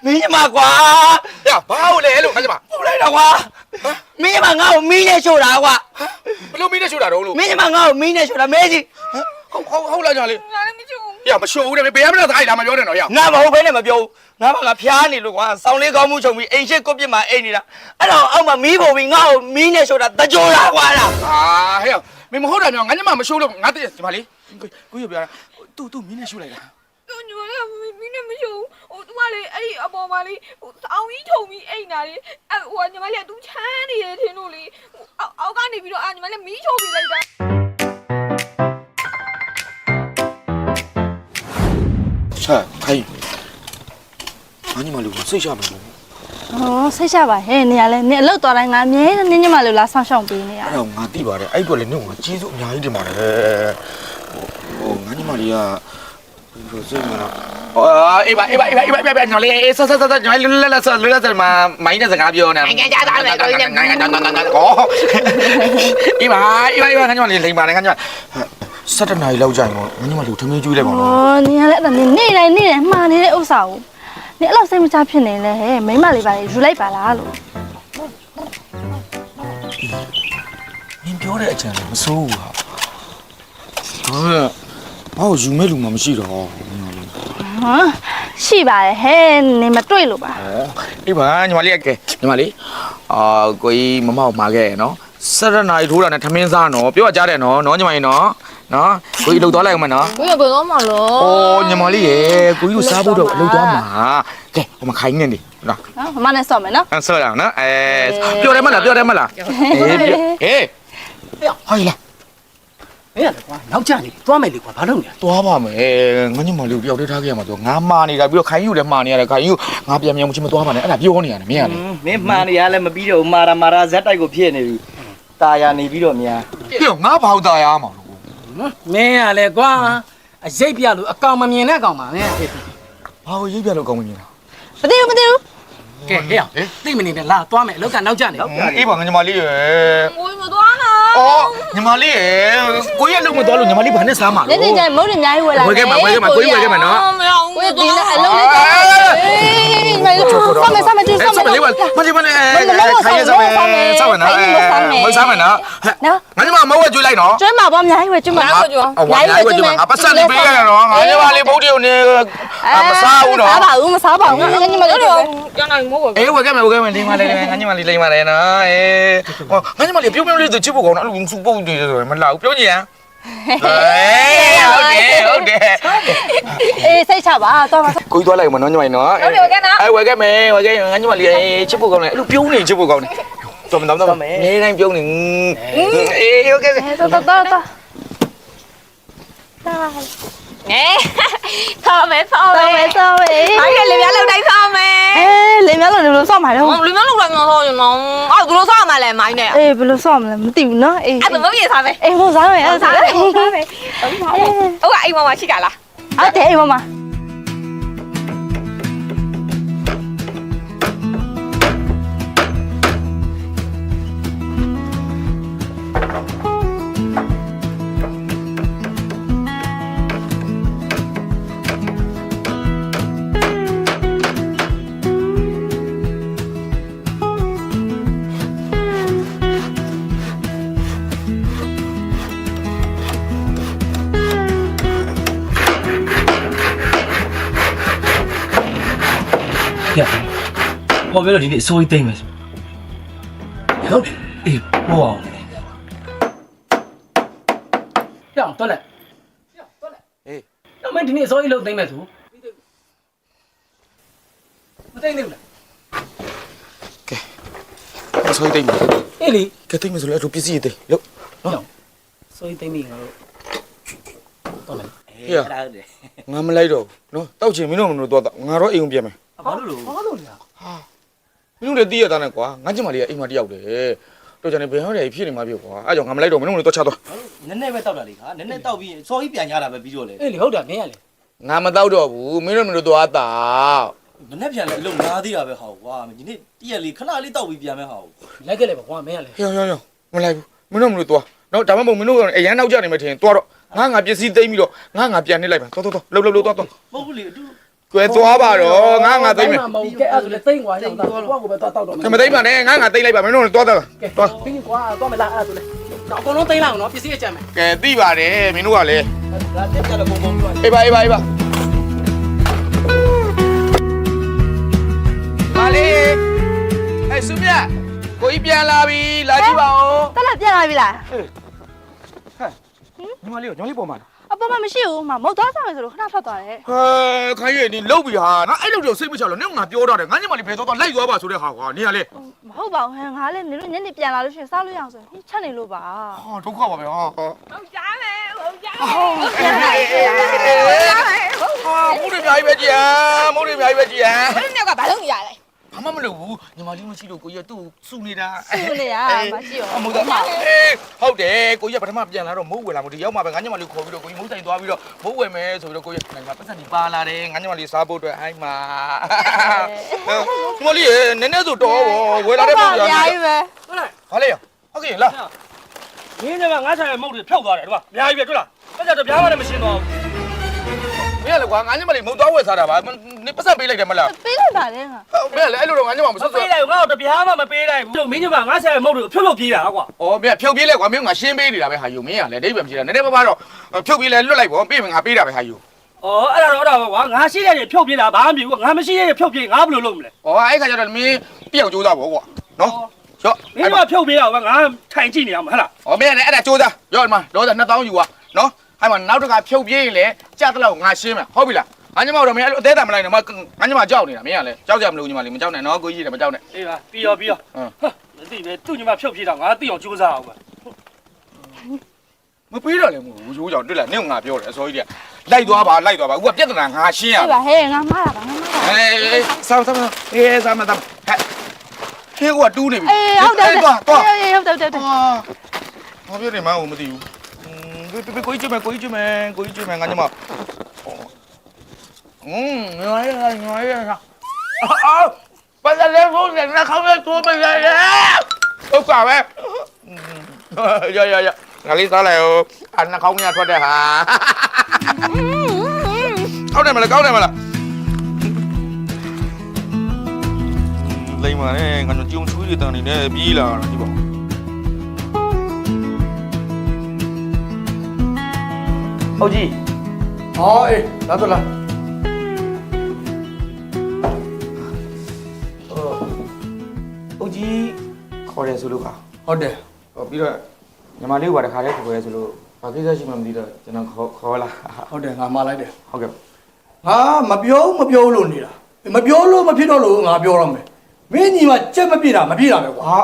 မင်းညီမကွာဘာလို့လဲလို့ငါညီမဟုတ်လိုက်တော့ကွာမင်းညီမငါ့ကိုမီးနဲ့ရှို့တာကွာဘလို့မီးနဲ့ရှို့တာတော့လို့မင်းညီမငါ့ကိုမီးနဲ့ရှို့တာမဲကြီးဟုတ်လားညီမလေးငါလည်းမရှိဘူးမရှို့ဘူးတဲ့ဘယ်မှမလာတာမပြောနဲ့တော့ငါမဟုတ်ဘဲနဲ့မပြောဘူးငါဖျားနေလို့ကွာစောင်းလေးကောင်းမှုချုပ်ပြီးအိမ်ရှိကိုပြစ်မှာအိမ်နေတာအဲ့တော့အောက်မှာမီးပုံပြီးငါ့ကိုမီးနဲ့ရှို့တာတကြိုးတာကွာလားဟဲ့မင်းမဟုတ်တာမျိုးငါညီမမရှို့လို့ငါတည်းညီမလေးကိုရပြောတာသူမီးနဲ့ရှို့လိုက်တာညီမလေးမင်းနဲ့မရှုံသူမလေးအဲ့ဒီအပေါ်မှာလေးအောင်ကြီးထုံပြီးအိမ်နာလေးညီမလေးကသူချမ်းနေတယ်ထင်လို့လေအောက်ကနေပြီးတော့ညီမလေးမီးချိုးပြီးလိုက်တာဆက်ခိုင်းငါညီမလေးကိုစိတ်ချမယ်လို့စိတ်ချပါဟဲ့နေရလဲနေအလုပ်တော်တိုင်းငါအမြဲနင်းညမလေးလာဆောင်ရှောင်ပေးနေရအဲ့တော့ငါသိပါတယ်အဲ့တော့လေနင့်ကကျေးဇူးအများကြီးတင်ပါတယ်ငါညီမလေးကဘယ်လိုစိတ်မလားအေးပါညော်လေးဆက်ညော်လေးလက်မှာမိုင်းနဲ့စကားပြောနေငါကြားသားမယ်ကိုကြီးနဲ့ငါအေးပါငါညော်လေးလိမ္မာတယ်ငါညော်7 နာရီလောက်ကြာရင်ငါညော်လေးထမင်းကျွေးလိုက်ပါတော့နေရလဲအဲ့ဒါနေတိုင်းမှားနေတဲ့ဥစ္စာကိုနေအဲ့လောက်စိတ်မချဖြစ်နေလဲဟဲ့မိမလေးပါလေယူလိုက်ပါလားလို့နင်ပြောတဲ့အချမ်းလည်းမစိုးဘူးဟာဘာလို့ယူမဲ့လူမှမရှိတော့ရှိပါတယ်ဟဲ့နေမတွေ့လို့ပါအေးပါညီမလေးကဲညီမလေးကိုကြီးမမောက်မှာခဲ့ရနော်7 နာရီထိုးတာနဲ့ထမင်းစားနော်ပြောကြတယ်နော်ညီမကြီးနော်ကိုကြီးလှုပ်သွားလိုက်အောင်မနော်ကိုကြီးဘယ်တော့မှလို့ညီမလေးရေကိုကြီးကိုစားဖို့တော့လှုပ်သွားမှာကဲဟိုမှာခိုင်းနေနေနော်မမနဲ့ဆော့မယ်နော်ဆော့ရအောင်နော်ပြောတယ်မလားဟေးဟိုင်းလားမင်းရတယ်ကွာနောက်ကျနေသွားမယ်လေကွာဘာလုပ်နေလဲသွားပါမယ်ငါညီမလေးကိုပြောက်ထားခဲ့ရမှာတော့ငါမာနေတာပြီးတော့ခိုင်းယူလည်းမာနေရတယ်ခိုင်းယူငါပြန်မချင်းမသွားပါနဲ့အဲ့ဒါပြောနေရတယ်မင်းရတယ်မင်းမှားနေရလဲမပြီးတော့မာရာဇက်တိုက်ကိုဖြစ်နေပြီตาရနေပြီးတော့များပြောငါဘာလို့ตาရမှာလို့မင်းရလဲကွာအရိပ်ပြလို့အကောင်မမြင်တဲ့ကောင်ပါမင်းဘာကိုရိပ်ပြလို့ကောင်းမမြင်တာမသိဘူးကဲဟဲ့သိမနေနဲ့လာသွားမယ်အလောက်ကနောက်ကျနေအေးပါငါညီမလေးရယ်ကိုကြီးမသွားနဲ့ညီမလေးရယ်ကိုကြီးအလုပ်မသွားလို့ညီမလေးဘာနဲ့စားမှာလဲနေကြမုန်းနေအများကြီးဝယ်လာဝယ်ခဲ့မှာကိုကြီးဝယ်ခဲ့မှာနော်မရဘူးကိုကြီးဒီနဲ့အလုံးလေးစားမယ်လေးပါမကြည့်မနဲ့ခိုင်းရစားမယ်နော်မစားမယ်နော်ငါညီမမဝယ်ကျွေးလိုက်နော်ကျွေးမှာပေါ့အများကြီးဝယ်ကျွေးမှာအများကြီးဝယ်ကျွေးမှာပတ်စံလေးပေးခဲ့ရနော်ငါညီမလေးဘုတ်တီကိုနေမစားဘူးနော်မစားပါဘူးငါညီမလေးကျန်နိုင်မို့အေးဝယ်ခဲ့မယ်ဒီမှာလေးငါညီမလေးလိမ့်ပါလေနော်ငါညီမလေးပြုံးလေးသူချစ်ဖို့ကောင်းတော့အဲ့လိုစူပုတ်နေတယ်ဆိုရင်မလာဘူးပြောကြည့်ရန်ဟုတ်တယ်အေးစိတ်ချပါတော့ပါကိုကြီးသွားလိုက်မနော်ညီမနော်ဝယ်ခဲ့မယ်ငါညီမလေးချစ်ဖို့ကောင်းတယ်အဲ့လိုပြုံးနေချစ်ဖို့ကောင်းတယ်တော်မတော်နေတိုင်းပြုံးနေအေးဟုတ်ကဲ့တော့ဆောမယ်ဘာကလေးများလောက်တိုင်းဆောမယ်လေများလောက်လို့ဆော့မှာတော့လေများလောက်တိုင်းဆောရင်တော့ဘယ်လိုဆောမလဲမိုင်းနဲ့အေးဘယ်လိုဆော့မလဲမသိဘူးနော်အေးအဲ့ဒါမပြေစားမယ်အေးဟိုစားမယ်အဲ့စားမယ်ဟုတ်ကအိမ်မမရှိတာလားဟုတ်တယ်အိမ်မပေါ်ပြောလို့ဒီနေ့အစိုးရသိမ့်မယ်ဟုတ်အေးပေါ်အောင်ပြောင်းတော့လက်အေးတော့မင်းဒီနေ့အစိုးရလုံးသိမ့်မယ်ဆိုမသိမ့်ဘူးလားကဲအစိုးရသိမ့်မယ်အေးလေကဲသိမ့်မယ်ဆိုလည်းအထူးပစ္စည်းတွေလို့နော်အစိုးရသိမ့်ပြီငါတို့တော့လက်အေးအဲ့ဒါဟုတ်တယ်ငါမလိုက်တော့ဘူးနော်တောက်ချင်မင်းတို့မလို့တော့ငါတော့အိမ်ကိုပြန်မယ်ဘာလို့လဲဟာမင်းတို့လည်းတည်ရတာနဲ့ကွာငါကျမလေးကအိမ်မှာတယောက်တယ်တော့ကျန်နေဘယ်ဟောတယ်ဖြစ်နေမှာပြောကွာအဲ့ကြောင့်ငါမလိုက်တော့မင်းတို့လည်းတော့ချသွားနည်းနည်းပဲတောက်တာလေခါနည်းနည်းတောက်ပြီးစော်ကြီးပြန်ရတာပဲပြီးတော့လေအေးလေဟုတ်တာမင်းရလေငါမတောက်တော့ဘူးမင်းတို့တော့တာနည်းနည်းပြန်လေအလုံးနားသေးတာပဲဟောကွာဒီနေ့တည့်ရလေးခဏလေးတောက်ပြီးပြန်မယ်ဟောလိုက်ခဲ့လေပါကွာမင်းရလေဟောမလိုက်ဘူးမင်းတို့တော့နော်ဒါမှမဟုတ်မင်းတို့အရန်နောက်ကျနေမှထင်သွားတော့ငါပစ္စည်းသိမ်းပြီးတော့ငါပြန်နှိမ့်လိုက်ပါသွားလှုပ်သွားမဟုတ်ဘူးလေအတူ ကွယ်သွားပါတော့ငါသိမ့်မယ် မဟုတ်ကဲအဲ့ဒါဆိုလေသိမ့်ကွာရောက်တာကိုကပဲတော့တော့မယ် မသိမ့်ပါနဲ့ငါသိမ့်လိုက်ပါမင်းတို့သွားသွား သွားပြီးကွာသွားမလားအဲ့ဒါဆိုလေတော့အကုန်လုံးသိမ့်လိုက်အောင်နော်ပစ္စည်းအကျမ်းမယ် ကဲသိပါတယ်မင်းတို့ကလည်း ဒါတက်ကြတော့ပုံပုံပြော အေးပါအေးပါအေးပါမလေးအဲ့စုမြကိုကြီးပြန်လာပြီလာကြည့်ပါဦး တက်လာပြန်လာပြီလား ညီမလေးကိုညီမလေးပေါ်မှာ အပေါ်မှာမရှိဘူးမမဟုတ်သွားစားမယ်ဆိုလို့ခဏထွက်သွားတယ် ဟဲခိုင်းရနေလုတ်ပြီဟာငါအဲ့လိုတော့စိတ်မချလို့နင့်ကငါပြောတော့တယ်ငါညီမလေးဘယ်တော့လိုက်သွားပါဆိုတဲ့ဟာကွာနင်ကလေ မဟုတ်ပါဘူးဟဲ့ငါလည်းနေလို့ညနေပြန်လာလို့ရှိရင်စားလို့ရအောင်ဆိုရင်ချက်နေလို့ပါ ဟာဒုက္ခပါပဲဟာ ဟုတ်ကြမယ်ဟုတ်ကြမယ် ပြန်လာပြီ ဟာမိုးတွေအများကြီးပဲကြည်မိုးတွေအများကြီးပဲကြည် ဘယ်နဲ့ကဘာလုပ်နေရလဲ ဘာမှမလုပ်ဘူးညီမလေးမရှိလို့ကိုကြီးကသူ့စုနေတာ စုနေရမရှိရော အမိုးတော့ဟုတ်တယ်ကိုကြီးကပထမပြန်လာတော့မိုးဝယ်လာမို့ဒီရောက်မှပဲငါညီမလေးခေါ်ပြီးတော့ကိုကြီးမိုးတိုင်သွားပြီးတော့မိုးဝယ်မယ်ဆိုပြီးတော့ကိုကြီးကပတ်စံဒီပါလာတယ်ငါညီမလေးစားဖို့အတွက်ဟိုင်းမှာညီမလေးနည်းနည်းဆိုတော့ဝယ်လာတဲ့ပုံစံ အများကြီးပဲ ဟုတ်လား ဘာလဲဟုတ်ကဲ့လား မင်းကငါဆိုင်ရဲ့မုတ်တွေဖြောက်သွားတယ်ဒီမှာအများကြီးပဲတွေ့လားပတ်ကြတော့ပြားမနဲ့မရှင်းတော့ မင်းကလည်းကွာငါညီမလေးမုံသွားဝယ်စားတာပါနေပတ်စံပေးလိုက်တယ်မလား ပေးလိုက်ပါလေငါ မင်းကလည်းအဲ့လိုတော့ငါညီမမ မ ဆွတ်ဆွ ပေးလိုက်ဘူးငါတော့တပြားမှမပေးလိုက်ဘူးမင်းကငါဆိုင်ရဲ့မုတ်တွေကိုဖြုတ်ပြေးတာကွာ ဩမင်းဖြုတ်ပြေးလဲကွာမင်းကရှင်းပေးနေတာပဲဟာယူမင်းကလည်းဒိဗ္ဗံပြေးတာနည်းနည်းပါးပါတော့ဖြုတ်ပြေးလဲလွတ်လိုက်ပေါ့ပေးမယ်ငါပေးတာပဲဟာယူ ဩအဲ့ဒါတော့ကွာငါရှိတဲ့ဖြုတ်ပြေးတာဘာမှမဖြစ်ဘူးငါမရှိတဲ့ဖြုတ်ပြေးငါဘယ်လိုလုပ်မလဲ ဩအဲ့ခါကျတော့မင်းပြောက်ကြိုးစားပေါ့ကွာနော်ရော့ မင်းကဖြုတ်ပြေးတော့ငါထိုင်ကြည့်နေအောင်ဟဟလား ဩမင်းကလည်းအဲ့ဒါကြိုးစားရော့ဒီမှာတော့2000ယူပါနော်အဲ့မှာနောက်တစ်ခါဖြုတ်ပြေးရင်လေကြက်တလောက်ငါရှင်းမယ်ဟုတ်ပြီလားငါညီမတော့မင်းအဲ့လိုအသေးတာမလိုက်နဲ့ငါညီမကြောက်နေတာမင်းကလည်းကြောက်ကြမလို့ညီမလေးမကြောက်နဲ့နော်ကိုကြီးတယ်မကြောက်နဲ့ အေးပါပြီးရောဟာမသိပဲသူ့ညီမဖြုတ်ပြေးတော့ငါသိအောင်ကြိုးစားအောင်ကွာ မပေးတော့လည်းမဟုတ်ဘူးရိုးကြောင်တွေ့လားနင့်ငါပြောတယ်အစောကြီးကလိုက်သွားပါအခုကပြဿနာငါရှင်းရ အေးပါဟဲ့ငါမှားတာပါငါမှားတာ အေးစားဟဲ့ဟဲ့ကွာတူးနေပြီ အေးဟုတ်တယ်ဟုတ်တယ် သွား အေးဟုတ်တယ်ဟုတ်တယ် ဟာဘာပြောနေမှမသိဘူးကိုကြီးကျွေးမယ်ငါညီမငါရအော်ပါလေဘုန်းနဲ့ငါခေါင်းနဲ့တိုးไปเลยဟုတ်ကဲ့ရငါလေးစားလိုက်ဦးအနှခေါင်းကြီးထွက်တဲ့ဟာကောင်းတယ်မလားလိမ့်ပါနဲ့ငါတို့ကြုံချွေးတွေတန်နေနဲ့ပြေးလာတာဒီပေါ့ဟုတ်ကြီး ဟောအေးလာတော့လာ ဟုတ်ကြီးခေါ်တယ်ဆိုလို့ပါ ဟုတ်တယ် ဟောပြီးတော့ညီမလေးကတခါတည်းခေါ်ရဲဆိုလို့ဘာကိစ္စရှိမှမသိတော့ကျွန်တော်ခေါ်လာ ဟုတ်တယ်ငါမှားလိုက်တယ် ဟုတ်ကဲ့ ငါမပြောလို့နေတာမပြောလို့မဖြစ်တော့လို့ငါပြောတော့မယ်မင်းညီမကြက်မပြည့်တာမပြည့်တာပဲကွာ ဟာ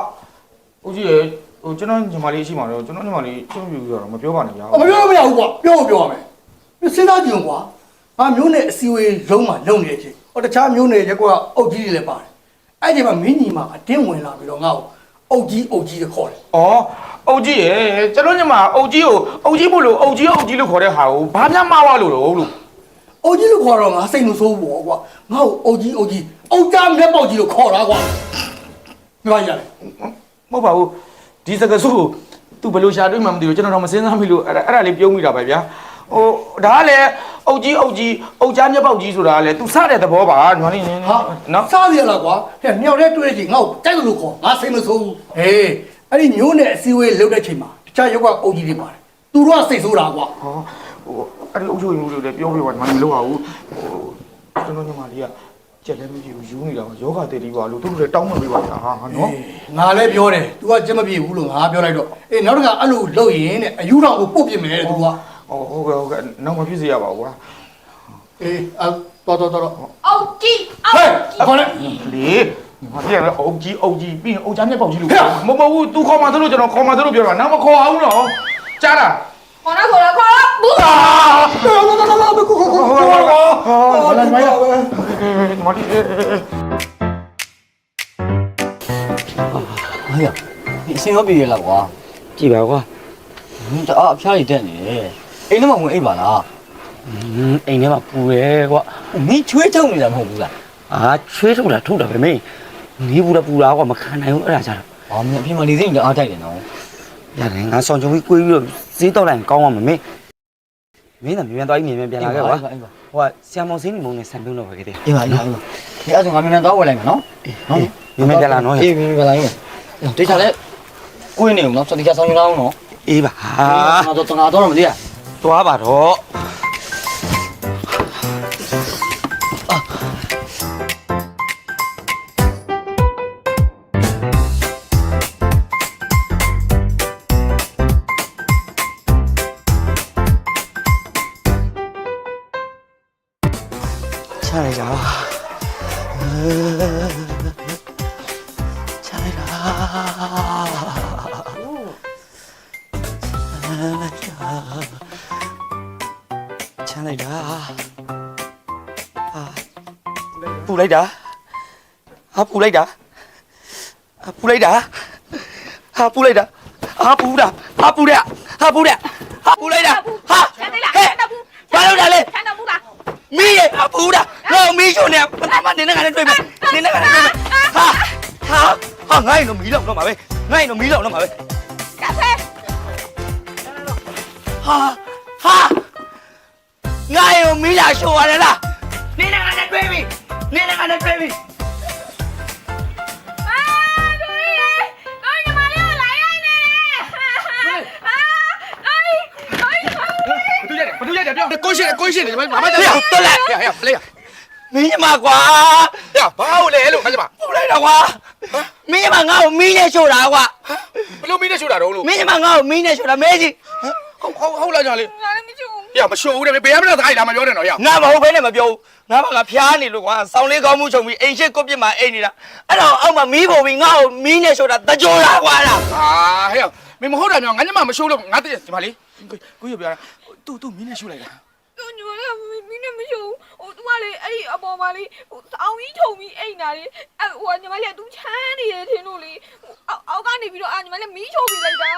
ဟုတ်ကြီးရေဟိုကျွန်တော်ညီမလေးရှိမှတော့ကျွန်တော်ညီမလေးချင်းပြူဆိုတော့မပြောပါနဲ့ဗျာ မပြောလို့မရဘူးကွာပြောရမယ်စဉ်းစားကြည့်ကွာငါမျိုးနဲ့အစီဝေးလုံးမှာလုံနေတဲ့အချိန်ဟောတခြားမျိုးနဲ့ရက်ကွာအုတ်ကြီးတွေလည်းပါတယ်အဲ့ဒီမှာမင်းညီမအတင်းဝင်လာပြီးတော့ငါ့ကိုအုတ်ကြီးတွေခေါ်တယ် ဩအုတ်ကြီးရေကျွန်တော်ညီမအုတ်ကြီးကိုအုတ်ကြီးမို့လို့အုတ်ကြီးလို့ခေါ်တဲ့ဟာကိုဘာမှမဝလို့လို့ အုတ်ကြီးလို့ခေါ်တော့ငါစိတ်မဆိုးဘူးကွာငါ့ကိုအုတ်ကြီးအုတ်ကြားမျက်ပေါက်ကြီးလို့ခေါ်တာကွာပြောရတယ် မဟုတ်ပါဘူးဒီစကားစုကို तू ဘယ်လိုရှာတွေ့မှမသိဘူးကျွန်တော်တော့မစင်းစားမိလို့အဲ့ဒါလေးပြုံးမိတာပဲဗျာဟိုဒါကလည်းအုတ်ကြီးအုတ်ကြားမျက်ပေါက်ကြီးဆိုတာကလည်း तू စတဲ့သဘောပါညီမလေးနော် စားရလားကွာဟဲ့မြောက်တဲ့တွေ့တဲ့ချိန်ငါ့ကိုတိုက်လို့ခေါ်ငါစိတ်မဆိုးဘူးဟေးအဲ့ဒီမျိုးနဲ့အစီဝေးလုတ်တဲ့ချိန်မှာတခြားရုပ်ကအုတ်ကြီးတွေပါတယ်သူတို့ကစိတ်ဆိုးတာကွာ ဟောဟိုအဲ့ဒီအုတ်ချုပ်မျိုးတွေလည်းပြောပြပါညီမလေးမလုပ်ပါဘူးဟိုကျွန်တော်ညီမလေးကကြက်လည်းမကြည့်ဘူးယူနေတာယောဂတည်တည်ပါလို့သူတို့လည်းတောင်းမှပေးပါလားဟာနော် ငါလည်းပြောတယ် तू ကကြက်မပြေဘူးလို့ငါပြောလိုက်တော့အေးနောက်တစ်ခါအဲ့လိုလုပ်ရင်တဲ့အယူတော်ကိုပုတ်ပြစ်မယ်တဲ့ तू က ဟုတ်ကဲ့နောက်မဖြစ်စေရပါဘူးကွာ အေးတော် အောက်ကြီး ဟဲ့ခေါ်လိုက် လေငါပြန်လဲအုတ်ကြီးပြီးရင်အုတ်ကြားမျက်ပေါက်ကြီးလို့မဟုတ်ဘူး तू ခေါ်မှသလိုကျွန်တော်ခေါ်မှသလိုပြောတာနောက်မခေါ်အောင်နော်ကြားလား ခေါ်တော့ဘူး ဟာလာမရမတီ 哎呀，你先要毕业了哇？ကြည့်ပါကွာ 你这啊，偏一点呢？哎，你妈问哎吧啦？ အိမ်ထဲမှာပူတယ်ကွာ 你吹头你怎么不啦？ အာချွေးထုတ်တာထုတ်တာပဲမင်းနေဘူးလားပူတာကွာမခံနိုင်ဘူးအဲ့ဒါကြတော့ 啊，你偏嘛，你这你阿带的喏？ ရတယ်ငါဆောင်ချုံပြီးကိုပြီးတော့ဈေးတော့လိုက်ကောင်းအောင်မင်းသမီးမြန်သွားပြီးမြန်ပြန်လာခဲ့ကွာ 哎吧，我ဟိုကဆီယမောင်စင်းမုံနဲ့ဆန်ပြုံးတော့ပဲခဲ့တယ် အေးပါအေးပါဒီအဲ့ဆိုငါမြန်မြန်တော့ဝယ်လိုက်မယ်နော်နော် မင်းမကြလာနော် အေးမြန်မြန်လာရင်တေချာလဲကိုင်းနေအောင်နော်စတိကျဆောင်ရအောင်နော် အေးပါ ငါတော့မသိရ သွားပါတော့ ချလိုက်တာချလိုက်တာချလိုက်တာပူလိုက်တာဟာပူလိုက်တာပူလိုက်တာဟာပူလိုက်တာဟာပူတာဟာပူတဲ့ဟာပူတဲ့ဟာပူလိုက်တာဟာ ချမ်းသေးလား ဟဲ့ ချမ်းဘူး ဘာလုပ်တာလဲ ချမ်းတော့ဘူးလား မီးရဲ့အပူတာငါမီးချိုနေမနေနဲ့ငါနဲ့တွေ့မယ်နေနဲ့ငါနဲ့တွေ့မယ်ဟာငါ့ရင်တော့မီးလောက်တော့မှာပဲငါ့ရင်တော့မီးလောက်တော့မှာပဲ ကဖဲ ဟာငါ့ရင်မီးလာရှိုးရတယ်လားနေနဲ့ငါနဲ့တွေ့ပြီနေနဲ့ငါနဲ့တွေ့ပြီ အာတို့ရေတို့ညီမလေးကိုလိုက်ရိုက်နေတယ်အာဘာတို့လို့ပြောကိုရှိနေဘာမှမ ဟဲ့တော်လိုက် ဟဲ့ပလေး မင်းမကွာ ဟဲ့ဘာလို့လဲလို့ခါကြပါ ပူလိုက်တော့ကွာမင်းမငါ့ကိုမီးနဲ့ရှိုးတာကွာ ဘလို့မင်းနဲ့ရှို့တာတော့လို့ မင်းမငါ့ကိုမီးနဲ့ရှိုးတာမဲကြီး ဟုတ်လားညာလေး ငါလည်းမချူဘူး ဟဲ့မရှို့ဘူးတဲ့ဘယ်ရမလဲသားကြီးလာမပြောနဲ့တော့ဟဲ့ ငါမဟုတ်ဘဲနဲ့မပြောဘူးငါကဖျားနေလို့ကွာစောင်းလေးကောင်းမှုချုပ်ပြီးအိမ်ရှိကိုပြစ်မှာအိမ်နေတာအဲ့တော့အောက်မှာမီးပုံပြီးငါ့ကိုမီးနဲ့ရှို့တာတကြိုတာကွာလား ဟာဟဲ့မင်းမဟုတ်တာမျိုးငါညမမရှို့လို့ငါတည်းဒီမလေးကိုရပြောတာသူမင်းနဲ့ရှို့လိုက်တာ တို့ညီမလေးမင်းနဲ့မချူဘူးသူကလေအဲ့ဒီအပေါ်မှာလေအောင်ကြီးထုံပြီးအိမ်နာလေညီမလေးကသူချမ်းနေတယ်ထင်လို့လေအောက်ကနေပြီးတော့ညီမလေးမီးချိုးပြီးလိုက်တာ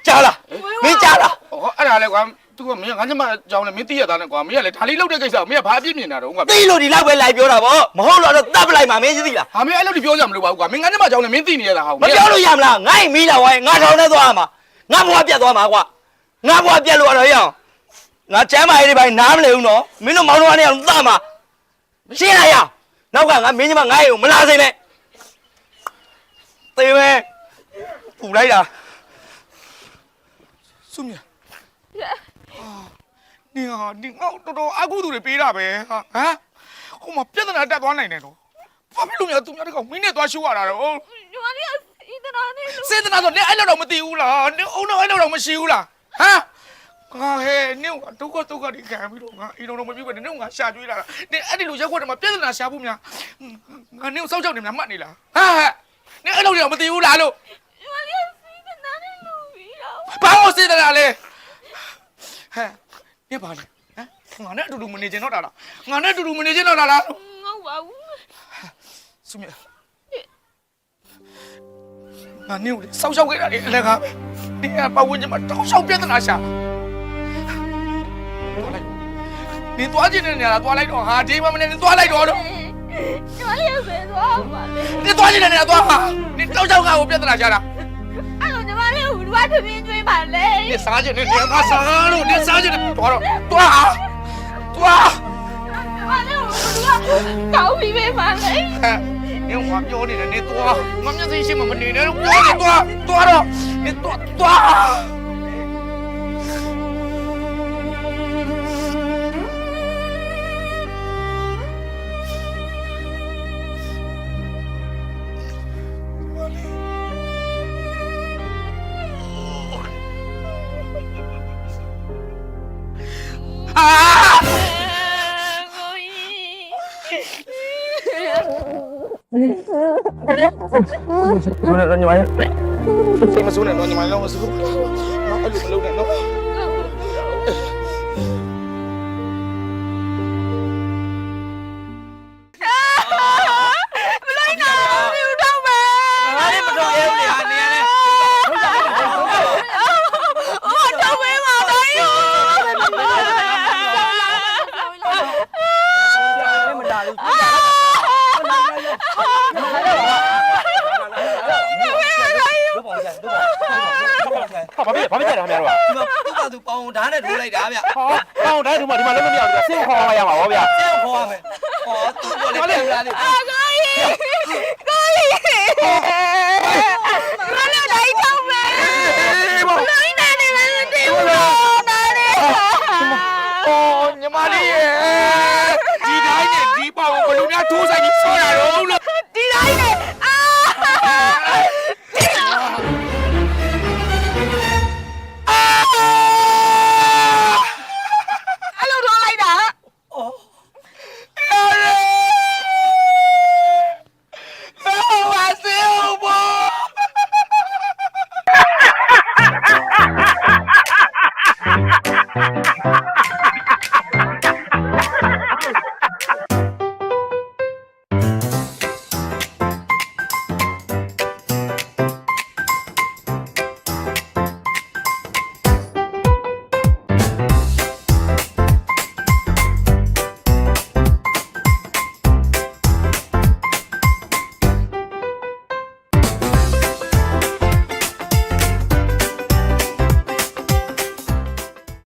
ကြားလားမင်းကြားလား ဟောအဲ့ဒါလေကွာသူကမင်းငါညမကြောင်းလေမင်းသိရတာနဲ့ကွာမင်းကလေဒါလေးလောက်တဲ့ကိစ္စကိုမင်းကဘာအပြစ်မြင်တာတော့ကွာ သိလို့ဒီလောက်ပဲလိုက်ပြောတာဗောမဟုတ်တော့တတ်ပလိုက်မှာမင်းသိလား ဟာမင်းအဲ့လိုပြောကြမလို့ပါဘူးကွာမင်းငါညမကြောင်းလေမင်းသိနေရတာဟာ မပြောလို့ရမလားငါ့မီးလာဝိုင်းငါထောင်ထဲသွားမှာငါဘွားပြတ်သွားမှာကွာငါဘွားပြတ်လို့ရတော့ရအောင်ငါကျမ်းမာရေးတွေပိုင်းနားမလဲဘူးနော်မင်းတို့မောင်တို့ကနေအောင်သတ်မှာရှင်းလိုက်ရနောက်ကငါမင်းကြီးမငါ့ရေကိုမလာစေနဲ့သေမဲပူလိုက်တာ စုမြနေဟာဒီငေါတော်တော်အကုသူတွေပေးတာပဲဟာဟမ်ဟိုမှာပြဿနာတက်သွားနိုင်တယ်တော့ဘာဖြစ်လို့များသူများတကောင်မင်းနဲ့သွားရှိုးရတာတော့ ညီမလေးကစီးတနာနေလို့ စေတနာဆိုနေအဲ့လောက်တော့မသိဘူးလားနေအုံတော့အဲ့လောက်တော့မရှိဘူးလားဟမ်ငါဟဲ့နေကဒုက္ခတွေခံပြီးတော့ငါအိမ်တော်မပြည့်ပဲနေငါရှာကျွေးလာတာနေအဲ့ဒီလိုရက်ခွက်တွေမှာပြဿနာရှာဖို့များငါနေကိုစောက်ချောက်နေများမှတ်နေလားဟမ်နေအဲ့လောက်တော့မသိဘူးလားလို့ ညီမလေးကစီးတနာနေလို့ပြီးတော့ ဘာလို့စေတနာလဲဟမ်နေပါလေဟမ်ငါနဲ့အတူတူမနေချင်တော့တာလားငါနဲ့အတူတူမနေချင်တော့တာလား ငေါ့ပါဘူး စုမြငါနေကိုစောက်ချောက်ခဲ့တာလေအလကားပဲနေကပတ်ဝန်းကျင်မှာတောက်လျှောက်ပြဿနာရှာနေသွားချင်တဲ့နေရာသွားလိုက်တော့ဟာဒီမမနဲ့နေသွားလိုက်တော့ ညီမလေးကပဲသွားပါလေ နေသွားချင်တဲ့နေရာသွားဟာနေတောက်ချောက်ကကိုပြဿနာရှာတာ အဲ့လိုညီမလေးကဘူးဘာသမင်းကျွေးပါလေ နေစားချင်တဲ့နေရာစားလို့နေစားချင်တဲ့သွားတော့သွားဟာသွား ညီမလေးကဘူးကောင်းပြီးပဲပါလေ နေကပြောနေတယ်နေသွားငါမျက်စိရှိမှမနေနဲ့တော့ပြောနေသွားတော့နေသွားဆိုနေတော့ညီမလေးစိတ်မဆိုးနဲ့တော့ညီမလေးလုံးမဆိုးငါအဲ့လိုမလုပ်နဲ့တော့ မလိုက်နိုင်ဘူးတော့မယ် ငါလည်းမတော်ရဲဘူးလေဟာနေရလဲ တော့မယ်ပါတော့ယူ မလာဘူး ဘာဖြစ်လဲခင်ဗျားတို့က သူက သူပေါင်ဓာတ်နဲ့ထိုးလိုက်တာဗျ ဟောကောင်းတိုင်းဒီမှာလုံးမမြောက်ဘူးဆင်းခေါ်ရမှာဗောဗျာ ကျဲခေါ်ရမယ်ဟောသူ့ကိုလည်းပြလာတယ် အာကိုကြီး